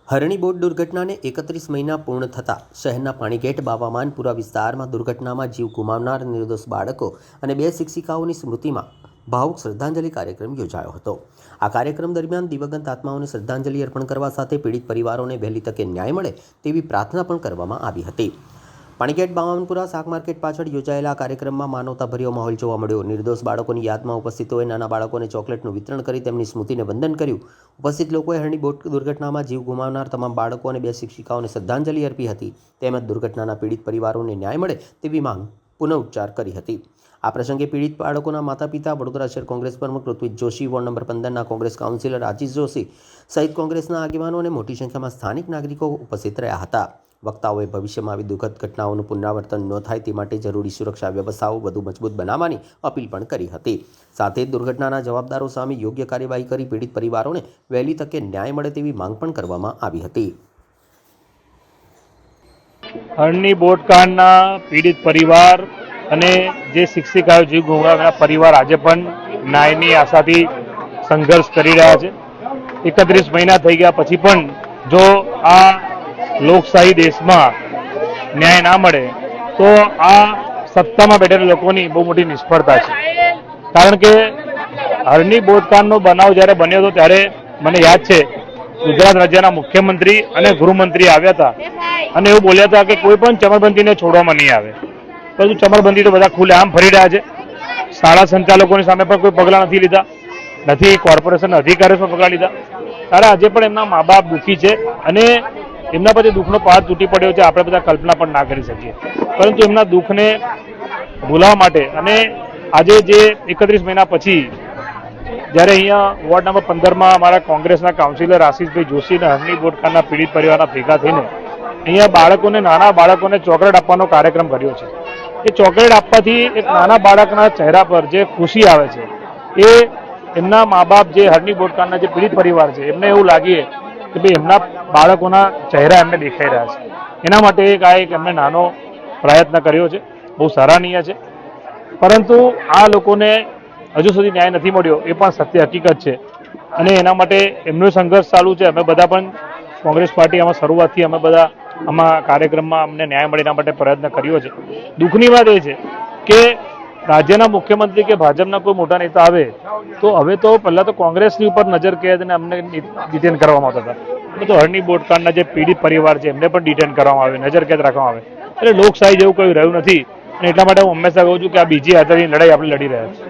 હરણી boat દુર્ઘટનાને 31 મહિના પૂર્ણ થતાં શહેરના પાણીગેટ બાવામાનપુરા વિસ્તારમાં દુર્ઘટનામાં જીવ ગુમાવનાર નિર્દોષ બાળકો અને 2 શિક્ષિકાઓની સ્મૃતિમાં ભાવુક શ્રદ્ધાંજલિ કાર્યક્રમ યોજાયો હતો। આ કાર્યક્રમ દરમિયાન દિવંગત આત્માઓને શ્રદ્ધાંજલિ અર્પણ કરવા સાથે પીડિત પરિવારોને વહેલી તકે ન્યાય મળે તેવી પ્રાર્થના પણ કરવામાં આવી હતી। પાણીગેટ બાવામાનપુરા શાક માર્કેટ પાછળ યોજાયેલા કાર્યક્રમમાં માનવતાભર્યો માહોલ જોવા મળ્યો। નિર્દોષ બાળકોની યાદમાં ઉપસ્થિતોએ નાના બાળકોને ચોકલેટનું વિતરણ કરી તેમની સ્મૃતિને વંદન કર્યું। ઉપસ્થિત લોકોએ હરણી બોટ દુર્ઘટનામાં જીવ ગુમાવનાર તમામ બાળકો અને 2 શિક્ષિકાઓને શ્રદ્ધાંજલિ અર્પી હતી। તેમજ દુર્ઘટનાના પીડિત પરિવારોને ન્યાય મળે તેવી માંગ પુનઃઉચ્ચાર કરી હતી। આ પ્રસંગે પીડિત બાળકોના માતા પિતા, વડોદરા શહેર કોંગ્રેસ પ્રમુખ ઋત્વિજ જોશી, વોર્ડ નંબર 15ના કોંગ્રેસ કાઉન્સિલર આજીઝ જોશી સહિત કોંગ્રેસના આગેવાનો અને મોટી સંખ્યામાં સ્થાનિક નાગરિકો ઉપસ્થિત રહ્યા હતા। વક્તાઓએ ભવિષ્યમાં આવી દુઃખદ ઘટનાઓનું પુનરાવર્તન ન થાય તે માટે જરૂરી સુરક્ષા વ્યવસ્થાઓ વધુ મજબૂત બનાવવાની અપીલ પણ કરી હતી। સાથે જ દુર્ઘટનાના જવાબદારો સામે યોગ્ય કાર્યવાહી કરી પીડિત પરિવારોને વહેલી તકે ન્યાય મળે તેવી માંગ પણ કરવામાં આવી હતી। હરણી બોટકાંડના પીડિત પરિવાર અને જે શિક્ષિકાઓ જીવ ગુમાવનાર પરિવાર આજે પણ ન્યાયની આશાથી સંઘર્ષ કરી રહ્યા છે। 31 મહિના થઈ ગયા પછી પણ જો આ લોકશાહી દેશમાં ન્યાય ના મળે તો આ સત્તામાં બેઠેલા લોકોની બહુ મોટી નિષ્ફળતા છે। કારણ કે હરણી બોટકાંડનો બનાવ જ્યારે બન્યો હતો ત્યારે મને યાદ છે ગુજરાત રાજ્યના મુખ્યમંત્રી અને ગૃહમંત્રી આવ્યા હતા અને એવું બોલ્યા હતા કે કોઈ પણ ચમરબંધીને છોડવામાં નહીં આવે, પરંતુ ચમરબંધી તો બધા ખુલ્લેઆમ ફરી રહ્યા છે। શાળા સંચાલકોની સામે પણ કોઈ પગલાં નથી લીધા, નથી કોર્પોરેશનના અધિકારીઓ પણ પગલાં લીધા। ત્યારે આજે પણ એમના મા બાપ દુઃખી છે અને એમના પછી દુઃખનો પહાડ તૂટી પડ્યો છે, આપણે બધા કલ્પના પણ ના કરી શકીએ। પરંતુ એમના દુઃખને ભૂલાવવા માટે અને આજે જે 31 મહિના પછી જ્યારે અહીંયા વોર્ડ નંબર 15માં અમારા કોંગ્રેસના કાઉન્સિલર આશીષભાઈ જોશી અને હરણી બોટકાંડના પીડિત પરિવારના ભેગા થઈને અહીંયા બાળકોને, નાના બાળકોને ચોકલેટ આપવાનો કાર્યક્રમ કર્યો છે। એ ચોકલેટ આપવાથી એક નાના બાળકના ચહેરા પર જે ખુશી આવે છે એ એમના મા બાપ, જે હરણી બોટકાંડના જે પીડિત પરિવાર છે, એમને એવું લાગીએ કે ભાઈ એમના બાળકોના ચહેરા એમને દેખાઈ રહ્યા છે। એના માટે એક એમને નાનો પ્રયત્ન કર્યો છે, બહુ સરાહનીય છે। પરંતુ આ લોકોને હજુ સુધી ન્યાય નથી મળ્યો એ પણ સત્ય હકીકત છે અને એના માટે એમનો સંઘર્ષ ચાલુ છે। અમે બધા પણ કોંગ્રેસ પાર્ટી આમાં શરૂઆતથી અમે બધા આમાં કાર્યક્રમમાં અમને ન્યાય મળે એના માટે પ્રયત્ન કર્યો છે। દુઃખની વાત એ છે કે રાજ્યના મુખ્યમંત્રી કે ભાજપના કોઈ મોટા નેતા આવે તો હવે તો પહેલાં તો કોંગ્રેસની ઉપર નજર કેદ અને અમને ડિટેન કરવામાં આવતા હતા, તો હરણી બોટકાંડના જે પીડિત પરિવાર છે એમને પણ ડિટેન કરવામાં આવે, નજર કેદ રાખવામાં આવે। એટલે લોકશાહી જેવું કોઈ રહ્યું નથી અને એટલા માટે હું હંમેશા કહું છું કે આ બીજી આધારની લડાઈ આપણે લડી રહ્યા છીએ।